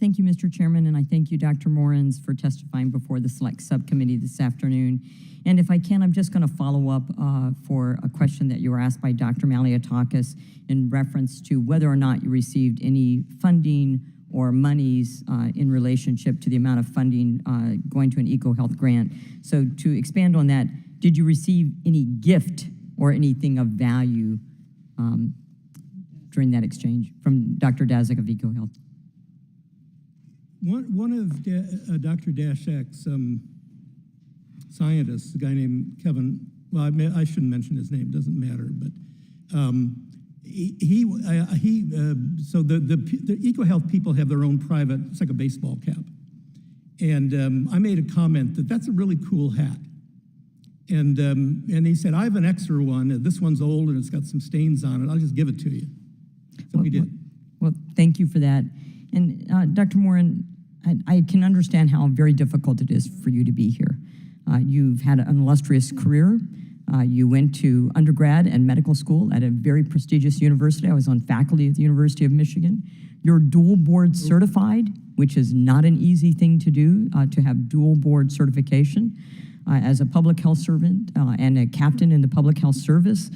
Thank you, Mr. Chairman, and I thank you, Dr. Morens, for testifying before the Select Subcommittee this afternoon. And if I can, I'm just going to follow up for a question that you were asked by Dr. Maliotakis in reference to whether or not you received any funding or monies in relationship to the amount of funding going to an EcoHealth grant. So to expand on that, did you receive any gift or anything of value during that exchange from Dr. Daszak of EcoHealth? One of Dr. Daszak's scientists, a guy named Kevin, well, I shouldn't mention his name, doesn't matter, but so the EcoHealth people have their own private, it's like a baseball cap. And I made a comment that that's a really cool hat. And he said, I have an extra one, this one's old and it's got some stains on it, I'll just give it to you. So we did. Well, thank you for that. And Dr. Morin, I can understand how very difficult it is for you to be here. You've had an illustrious career. You went to undergrad and medical school at a very prestigious university. I was on faculty at the University of Michigan. You're dual board certified, which is not an easy thing to do, to have dual board certification. As a public health servant and a captain in the public health service,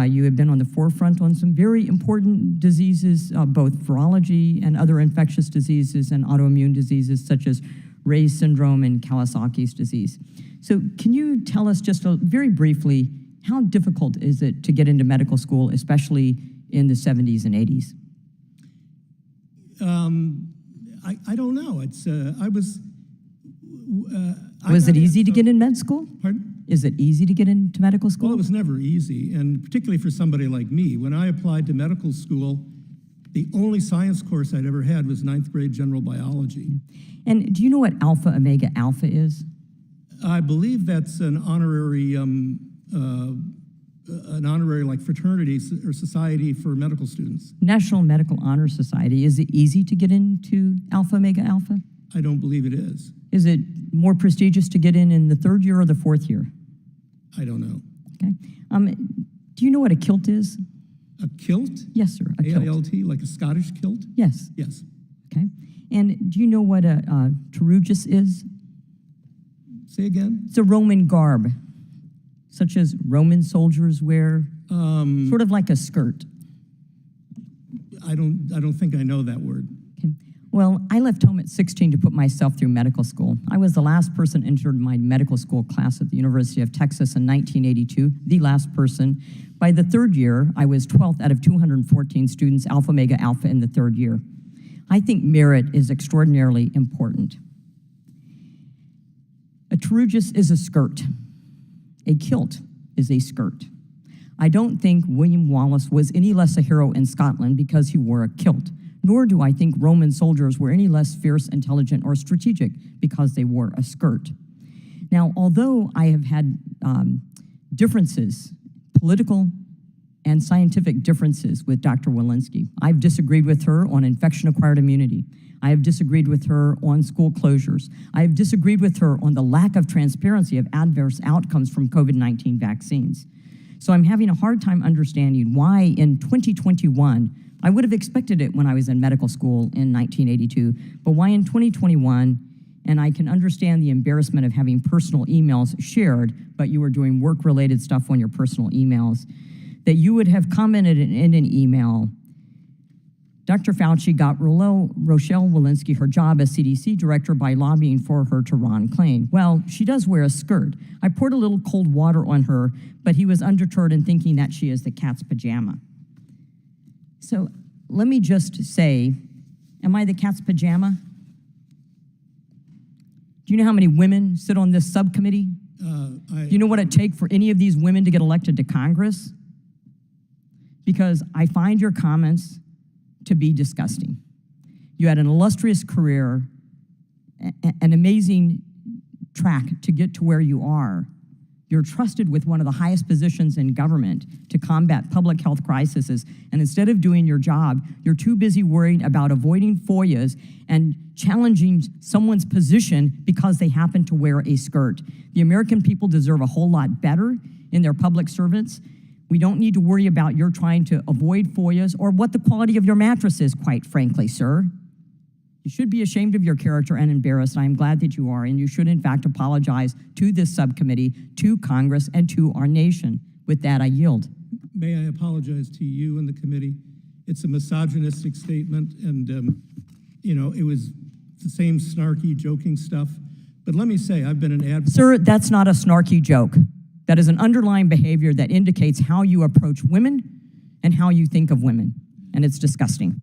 you have been on the forefront on some very important diseases, both virology and other infectious diseases and autoimmune diseases such as Ray's syndrome and Kawasaki's disease. So can you tell us just very briefly, how difficult is it to get into medical school, especially in the 70s and 80s? I don't know. It's Was it easy to get in med school? Pardon? Is it easy to get into medical school? Well, it was never easy, and particularly for somebody like me. When I applied to medical school, the only science course I'd ever had was 9th grade general biology. And do you know what Alpha Omega Alpha is? I believe that's an honorary like fraternity or society for medical students. National Medical Honor Society. Is it easy to get into Alpha Omega Alpha? I don't believe it is. Is it more prestigious to get in the 3rd year or the 4th year? I don't know. Okay. Do you know what a kilt is? A kilt? Yes, sir. A kilt. A-I-L-T, like a Scottish kilt? Yes. Yes. Okay. And do you know what a tarugus is? Say again? It's a Roman garb, such as Roman soldiers wear, sort of like a skirt. I don't think I know that word. Okay. Well, I left home at 16 to put myself through medical school. I was the last person entered my medical school class at the University of Texas in 1982, the last person. By the 3rd year, I was 12th out of 214 students, Alpha Omega Alpha in the 3rd year. I think merit is extraordinarily important. A tarugus is a skirt. A kilt is a skirt. I don't think William Wallace was any less a hero in Scotland because he wore a kilt, nor do I think Roman soldiers were any less fierce, intelligent, or strategic because they wore a skirt. Now, although I have had differences, political and scientific differences with Dr. Walensky, I've disagreed with her on infection-acquired immunity. I have disagreed with her on school closures. I have disagreed with her on the lack of transparency of adverse outcomes from COVID-19 vaccines. So I'm having a hard time understanding why in 2021, I would have expected it when I was in medical school in 1982, but why in 2021, and I can understand the embarrassment of having personal emails shared, but you were doing work-related stuff on your personal emails, that you would have commented in an email, Dr. Fauci got Rochelle Walensky her job as CDC director by lobbying for her to Ron Klain. Well, she does wear a skirt. I poured a little cold water on her, but he was undeterred in thinking that she is the cat's pajama. So let me just say, am I the cat's pajama? Do you know how many women sit on this subcommittee? Do you know what it takes for any of these women to get elected to Congress? Because I find your comments to be disgusting. You had an illustrious career, an amazing track to get to where you are. You're trusted with one of the highest positions in government to combat public health crises, and instead of doing your job, you're too busy worrying about avoiding FOIAs and challenging someone's position because they happen to wear a skirt. The American people deserve a whole lot better in their public servants. We don't need to worry about your trying to avoid FOIAs or what the quality of your mattress is, quite frankly, sir. You should be ashamed of your character and embarrassed. I am glad that you are, and you should in fact apologize to this subcommittee, to Congress, and to our nation. With that, I yield. May I apologize to you and the committee? It's a misogynistic statement, and you know, it was the same snarky, joking stuff. But let me say, I've been an advocate. Sir, that's not a snarky joke. That is an underlying behavior that indicates how you approach women and how you think of women, and it's disgusting.